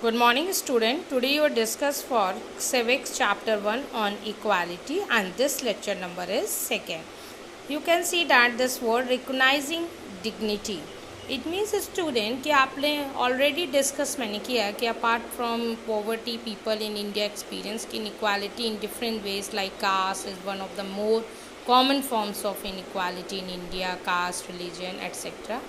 Good morning student. Today you will discuss for civics chapter 1 on equality and this lecture number is second. You can see that this word recognizing dignity. It means student कि आपने already discuss मैंने किया कि apart from poverty people in India experience inequality in different ways like caste is one of the more common forms of inequality in India, caste, religion, etc.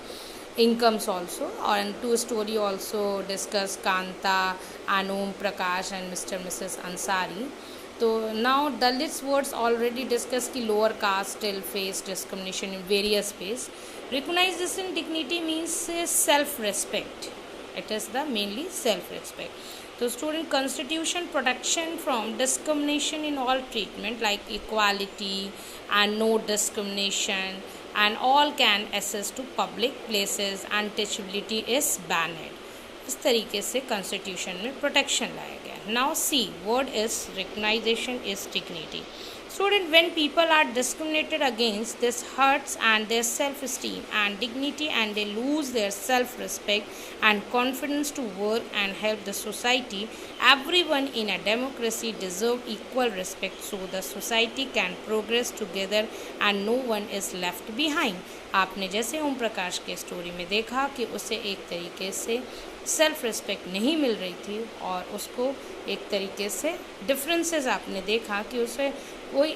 Incomes also, and two story also discuss Kanta, Anum Prakash and Mr. Mrs. Ansari. So now Dalits words already discussed कि lower caste still face discrimination in various ways. Recognize this in dignity means self-respect. It is the mainly self-respect. So student constitution protection from discrimination in all treatment like equality and no discrimination and all can access to public places, untouchability is banned. इस तरीके से constitution में protection लाया गया. Now see word is recognisation is dignity. Student, when people are discriminated against, this hurts and their self-esteem and dignity, and they lose their self-respect and confidence to work and help the society. Everyone in a democracy deserve equal respect so the society can progress together and no one is left behind. आपने जैसे ओम प्रकाश के story में देखा कि उसे एक तरीके से सेल्फ रिस्पेक्ट नहीं मिल रही थी और उसको एक तरीके से डिफरेंसेस आपने देखा कि उसे कोई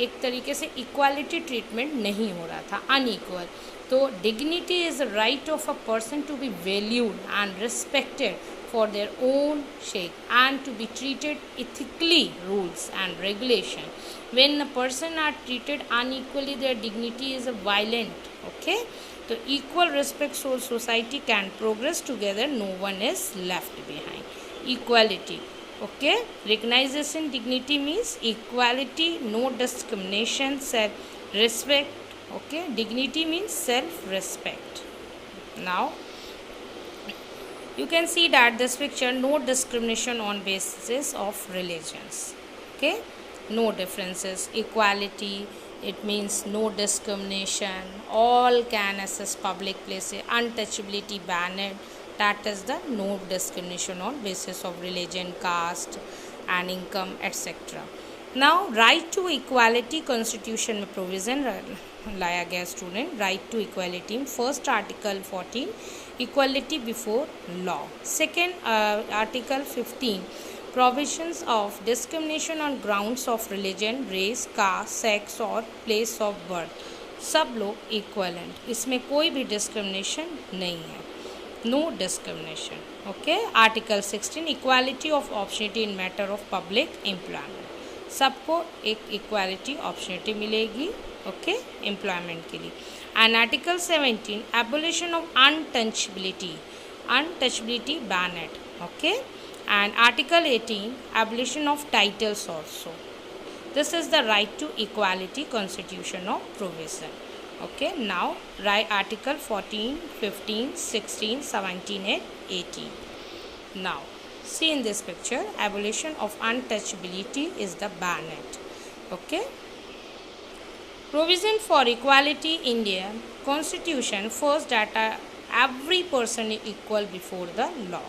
एक तरीके से इक्वालिटी ट्रीटमेंट नहीं हो रहा था, अनइक्वल. तो dignity is the right of a person to be valued and respected for their own sake and to be treated ethically, rules and regulation. When a person are treated unequally, their dignity is violent. Okay, so equal respect so society can progress together, no one is left behind. Equality. Okay, recognition dignity means equality, no discrimination, self respect. Okay, dignity means self respect. Now you can see that this picture, no discrimination on basis of religions. Okay, no differences. Equality, it means no discrimination, all can access public places, untouchability banned. That is the no discrimination on basis of religion, caste and income, etc. Now right to equality constitution में provision लाया गया student. Right to equality, first article 14 equality before law. Second article 15 provisions of discrimination on grounds of religion, race, caste, sex or place of birth. सब लोग equivalent, इसमें कोई भी discrimination नहीं है. No discrimination. Okay, article 16 equality of opportunity in matter of public employment. सबको एक equality opportunity मिलेगी. ओके, एम्प्लॉयमेंट के लिए. And article 17 abolition of untouchability banned. Okay, and article 18 abolition of titles also. This is the right to equality constitution of provision. Okay, now right article 14, 15, 16, 17 and 18. Now see in this picture, abolition of untouchability is the banned. Okay, provision for equality India constitution. First, that every person is equal before the law.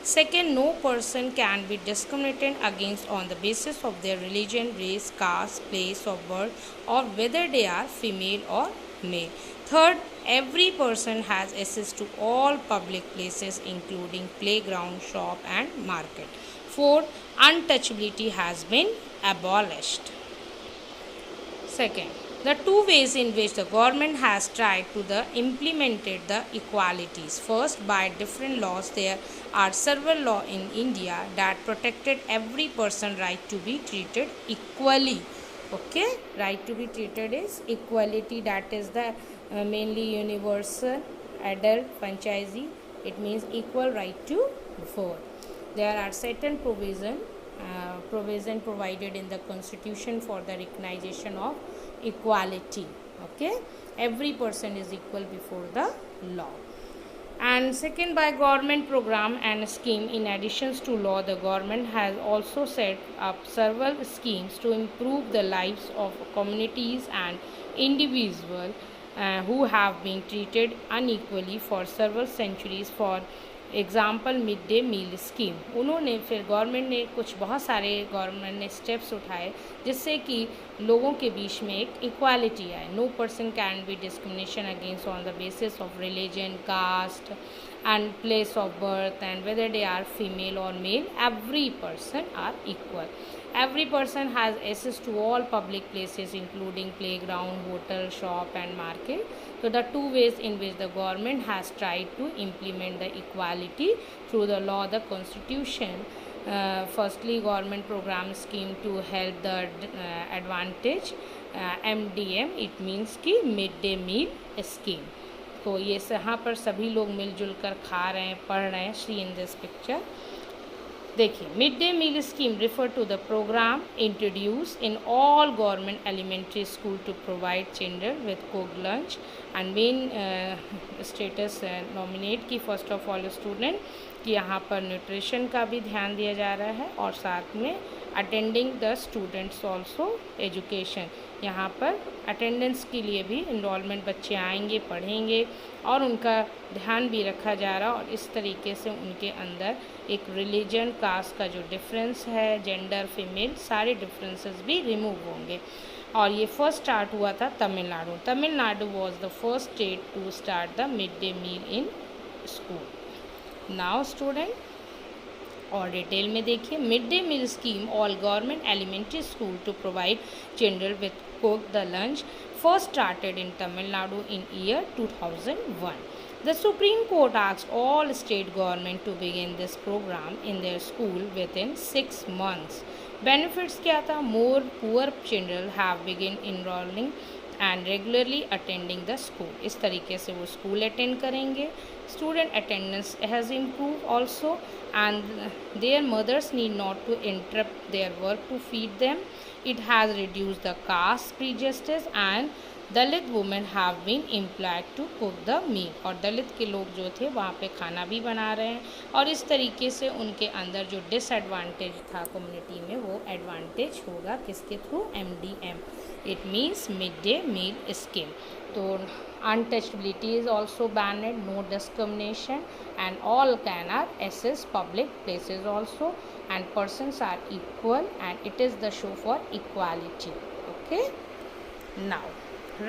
Second, no person can be discriminated against on the basis of their religion, race, caste, place of birth or whether they are female or male. Third, every person has access to all public places including playground, shop and market. Fourth, untouchability has been abolished. Second, the two ways in which the government has tried to implemented the equalities. First, by different laws. There are several laws in India that protected every person right to be treated equally. Okay, right to be treated is equality. That is the mainly universal adult franchisee. It means equal right to vote. There are certain provision provided in the constitution for the recognition of equality. Okay, every person is equal before the law. And second, by government program and scheme. In addition to law, the government has also set up several schemes to improve the lives of communities and individuals who have been treated unequally for several centuries. For example mid day meal scheme. उन्होंने फिर government ने कुछ बहुत सारे government ने steps उठाए जिससे कि लोगों के बीच में एक इक्वालिटी आए। No person can be discrimination against on the basis of religion, caste and place of birth and whether they are female or male. Every person are equal. Every person has access to all public places including playground, hotel, shop and market. So the two ways in which the government has tried to implement the equality through the law, the constitution. Firstly, government program scheme to help the advantage, MDM, it means कि midday meal scheme. तो ये यहाँ पर सभी लोग मिलजुल कर खा रहे हैं, पढ़ रहे हैं। सी इन दिस पिक्चर देखिए, mid day meal scheme refer to the programme introduce in all government elementary school to provide children with cook lunch and men status nominate की फर्स्ट ऑफ ऑल स्टूडेंट कि यहाँ पर nutrition का भी ध्यान दिया जा रहा है और साथ में attending the students also education. यहाँ पर अटेंडेंस के लिए भी इनरोलमेंट बच्चे आएंगे, पढ़ेंगे और उनका ध्यान भी रखा जा रहा और इस तरीके से उनके अंदर एक रिलीजन, कास्ट का जो डिफरेंस है, जेंडर, फीमेल, सारे डिफरेंसेस भी रिमूव होंगे। और ये फर्स्ट स्टार्ट हुआ था Tamil Nadu. Tamil Nadu was the first state to start the mid day meal in school. Now student और डिटेल में देखिए, mid day meal scheme all government elementary school to provide children with cook the lunch first started in Tamil Nadu in year 2001. The Supreme Court asked all state government to begin this program in their school within 6 months. Benefits क्या था? More poor children have begun enrolling and regularly attending the school. इस तरीके से वो school attend करेंगे। Student attendance has improved also and their mothers need not to interrupt their work to feed them. It has reduced the caste prejudice and Dalit women have been employed to cook the meal. और दलित के लोग जो थे वहाँ पे खाना भी बना रहे हैं और इस तरीके से उनके अंदर जो डिसएडवांटेज था कम्युनिटी में वो एडवांटेज होगा किसके through? MDM, it means mid day meal scheme. तो untouchability is also banned, no discrimination and all can are access public places also and persons are equal and it is the show for equality. Okay, now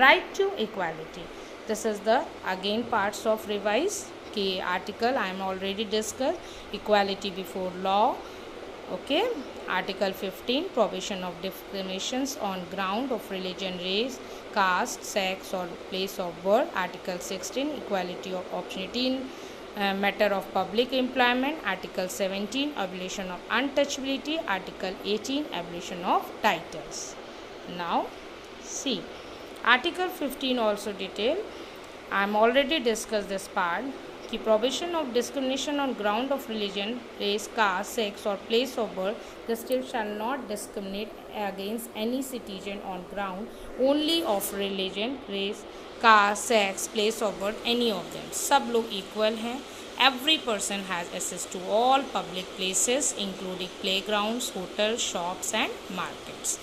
right to equality. This is the again parts of revise ki article I am already discussed equality before law. Okay, article 15 prohibition of discriminations on ground of religion, race, caste, sex or place of birth. Article 16 equality of opportunity in matter of public employment. Article 17 abolition of untouchability. Article 18 abolition of titles. Now see Article 15 also detail. I am already discussed this part कि prohibition of discrimination on ground of religion, race, caste, sex or place of birth. The state shall not discriminate against any citizen on ground only of religion, race, caste, sex, place of birth, any of them. सब लोग equal हैं. Every person has access to all public places including playgrounds, hotels, shops and markets.